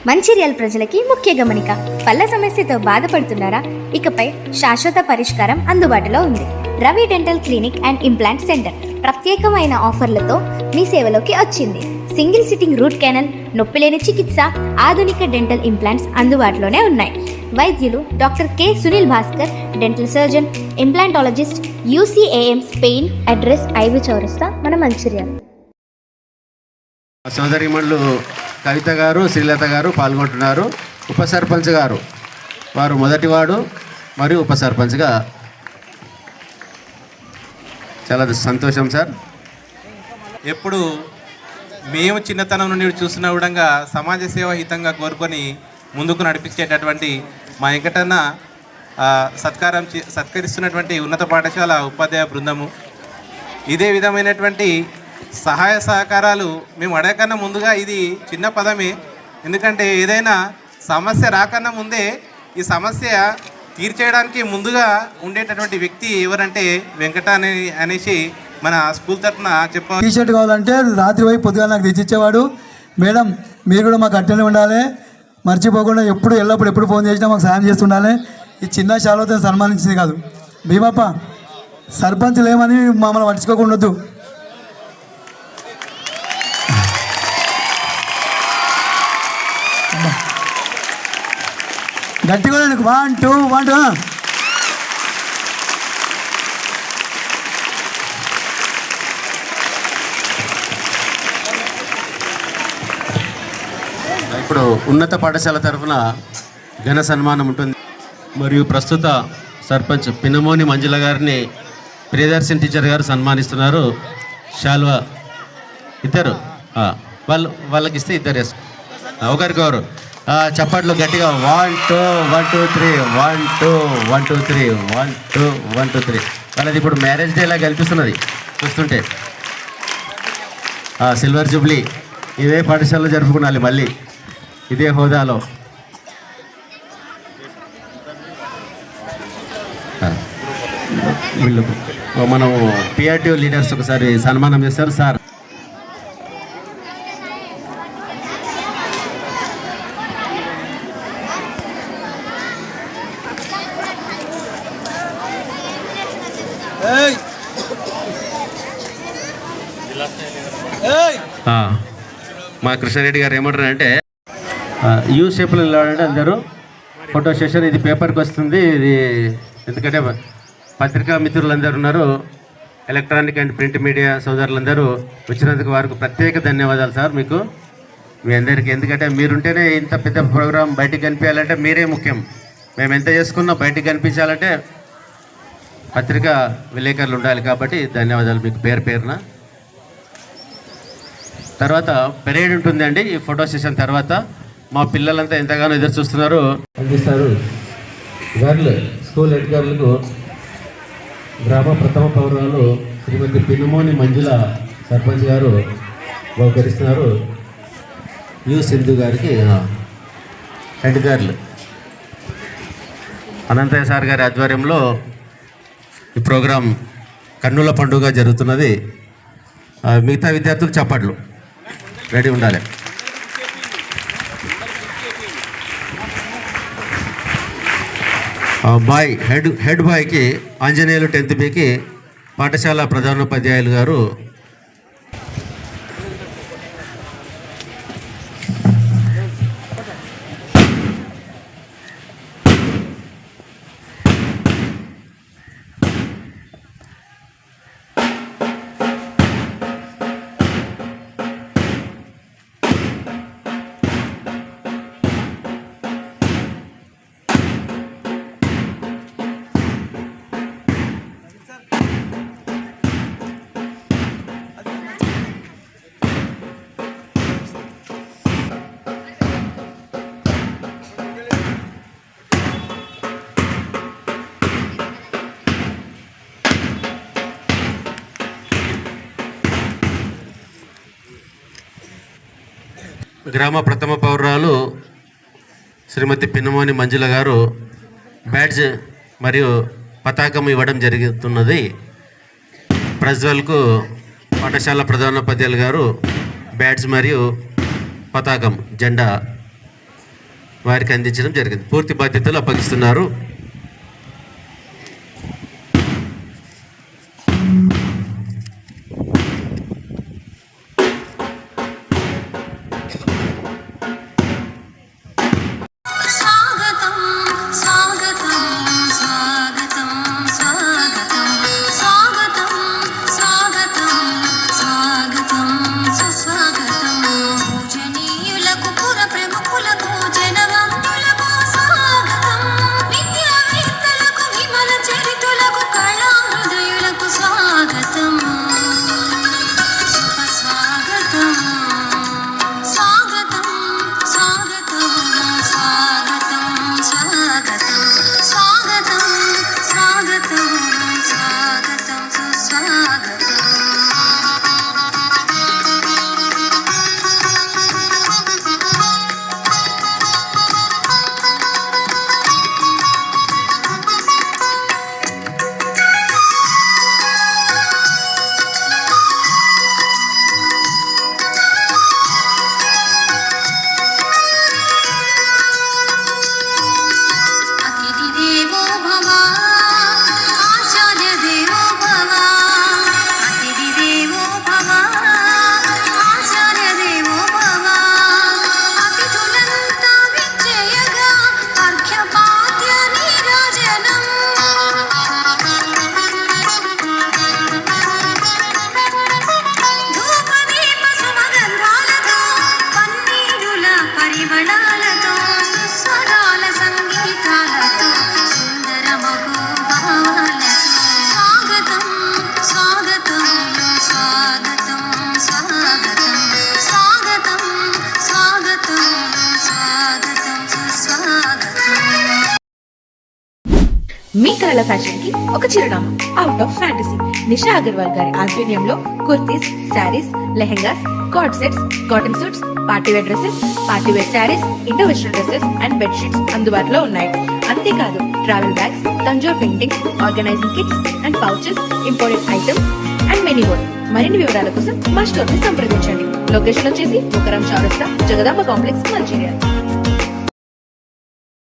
మంచిర్యాల ప్రజలకి ముఖ్య గమనిక. పళ్ళ సమస్యతో బాధపడుతున్నారా? ఇకపై శాశ్వత పరిష్కారం అందుబాటులో ఉంది. Ravi dental clinic and implant centre ప్రత్యేకమైన ఆఫర్లతో మీ సేవలోకి వచ్చింది. సింగిల్ సిట్టింగ్ రూట్ కెనాల్, నొప్పిలేని చికిత్స, ఆధునిక డెంటల్ ఇంప్లాంట్స్ అందుబాటులోనే ఉన్నాయి. వైద్యులు doctor K Sunil Bhaskar, dental surgeon, implantologist, UCAM Spain. Address IV చౌరస్తా, మన మంచిర్యాల. సోదరిమణులు కవిత గారు, శ్రీలత గారు పాల్గొంటున్నారు. ఉప సర్పంచ్ గారు, వారు మొదటివాడు మరియు ఉప సర్పంచ్గా. చాలా సంతోషం సార్. ఎప్పుడు మేము చిన్నతనం నుండి చూస్తున్న విధంగా సమాజ సేవ హితంగా కోరుకొని ముందుకు నడిపించేటటువంటి మా వెంకటన్న సత్కరిస్తున్నటువంటి ఉన్నత పాఠశాల ఉపాధ్యాయ బృందము. ఇదే విధమైనటువంటి సహాయ సహకారాలు మేము అడగకన్నా ముందుగా, ఇది చిన్న పదమే, ఎందుకంటే ఏదైనా సమస్య రాకన్నా ముందే ఈ సమస్య తీర్చేయడానికి ముందుగా ఉండేటటువంటి వ్యక్తి ఎవరంటే వెంకట అనేసి మన స్కూల్ తరఫున చెప్పాలి. టీషర్ట్ కావాలంటే రాత్రి పోయి పొద్దుగా నాకు తెచ్చిచ్చేవాడు. మేడం మీరు కూడా మాకు అట్టనే ఉండాలి, మర్చిపోకుండా ఎప్పుడు ఫోన్ చేసినా మాకు సాయం చేస్తుండాలి. ఈ చిన్న శాలతో సన్మానించింది కాదు. భీమప్ప సర్పంచ్ లేమని మమ్మల్ని పట్టించుకోకుండా వద్దు. గట్టిగా నాకు 1 2 1 2. ఇప్పుడు ఉన్నత పాఠశాల తరఫున ఘన సన్మానం ఉంటుంది. మరియు ప్రస్తుత సర్పంచ్ పిన్నమోని మంజుల గారిని ప్రియదర్శన్ టీచర్ గారు సన్మానిస్తున్నారు. శాల్వా ఇద్దరు వాళ్ళకి ఇస్తే ఇద్దరు ఒకరికొకరు చప్పట్లు గట్టిగా 1 2 1 2 3 1 2 1 2 3 1 2 1 2 3. వాళ్ళది ఇప్పుడు మ్యారేజ్ డే లాగా కనిపిస్తున్నది చూస్తుంటే. సిల్వర్ జూబ్లీ ఇదే పాఠశాలలో జరుపుకున్నాలి మళ్ళీ ఇదే హోదాలో. వీళ్ళు మనం PRTO లీడర్స్ ఒకసారి సన్మానం చేస్తారు సార్. మా కృష్ణారెడ్డి గారు ఏమంటారు అంటే యూ షేప్లో నిలబడంటే అందరూ ఫోటో సెషన్. ఇది పేపర్కి వస్తుంది, ఇది ఎందుకంటే పత్రికా మిత్రులందరూ ఉన్నారు, ఎలక్ట్రానిక్ అండ్ ప్రింట్ మీడియా సోదరులందరూ వచ్చినందుకు వారికి ప్రత్యేక ధన్యవాదాలు సార్ మీకు, మీ అందరికీ. ఎందుకంటే మీరుంటేనే ఇంత పెద్ద ప్రోగ్రాం బయటికి కనిపించాలంటే మీరే ముఖ్యం. మేము ఎంత చేసుకున్నా బయటికి కనిపించాలంటే పత్రికా విలేకరులు ఉండాలి. కాబట్టి ధన్యవాదాలు మీకు పేరు పేరున. తర్వాత పెరేడ్ ఉంటుందండి. ఈ ఫోటో సెషన్ తర్వాత మా పిల్లలంతా ఎంతగానో ఎదురు చూస్తున్నారు. అందిస్తారు గర్ల్ స్కూల్ హెడ్ గర్లకు గ్రామ ప్రథమ పౌరాలు శ్రీమతి పిన్నమోని మంజుల సర్పంచ్ గారు బహుకరిస్తున్నారు. సింధు గారికి హెడ్ గర్ల్ అనంతయ్య సార్ గారి ఆధ్వర్యంలో ఈ ప్రోగ్రాం కన్నుల పండుగ జరుగుతున్నది. మిగతా విద్యార్థులు చప్పట్లు రెడీ ఉండాలి. బాయ్ హెడ్ బాయ్కి ఆంజనేయులు 10th Bకి పాఠశాల ప్రధానోపాధ్యాయులు గారు గ్రామ ప్రథమ పౌరాలు శ్రీమతి పిన్నమోని మంజుల గారు బ్యాడ్జ్ మరియు పతాకం ఇవ్వడం జరుగుతున్నది. ప్రజ్వల్కు పాఠశాల ప్రధానోపాధ్యాయులు గారు బ్యాడ్జ్ మరియు పతాకం జెండా వారికి అందించడం జరిగింది. పూర్తి బాధ్యతలు అప్పగిస్తున్నారు. స్వాగతం స్వాగతం స్వాగతం స్వాగతం స్వాగతం స్వాగతం స్వాగతం సుస్వాగతం పూజనీయులకు పుర ప్రముఖులకు జనవంతులకు స్వాగతం విద్యావేత్తలకు విమల చరితులకు కళా హృదయులకు స్వాగతం స్వాగతం స్వాగతం స్వాగతం స్వాగతం స్వాగతం స్వాగతం స్వాగతం స్వాగతం సుస్వాగతం అతిథి దేవో భవ ఆచార్య దేవో భవ అతిథి దేవో భవ ఆచార్య దేవో భవ అతిథులంతా విజయగా అర్ఘ్యపాద్య నీరాజనం ధూపదీప సుమగంధాలతో పన్నీరుల పరిమళాలతో సుస్వరాల సంగీతాలతో సుందర మహోభావాలతో స్వాగతం స్వాగతం స్వాగతం స్వాగతం స్వాగతం స్వాగతం స్వాగతం సుస్వాగతం. మీ కళల ఫ్యాషన్ కి ఒక చిరునామా out of fantasy. Nisha Agarwal గారి ఆధ్వర్యంలో kurtis, saris, lehengas, coord sets, cotton suits, partywear dresses, partywear saris, Indo western dresses and bedsheets అందుబాటులో ఉన్నాయి. అంతేకాదు travel bags, Tanjore paintings, organizing kits and pouches, imported items and many more. మరిన్ని వివరాల కోసం మా స్టోర్ ని సంప్రదించండి. లొకేషన్ వచ్చేసి ముకరం చౌరస్తా, జగదాంబ కాంప్లెక్స్, మంచిర్యాల.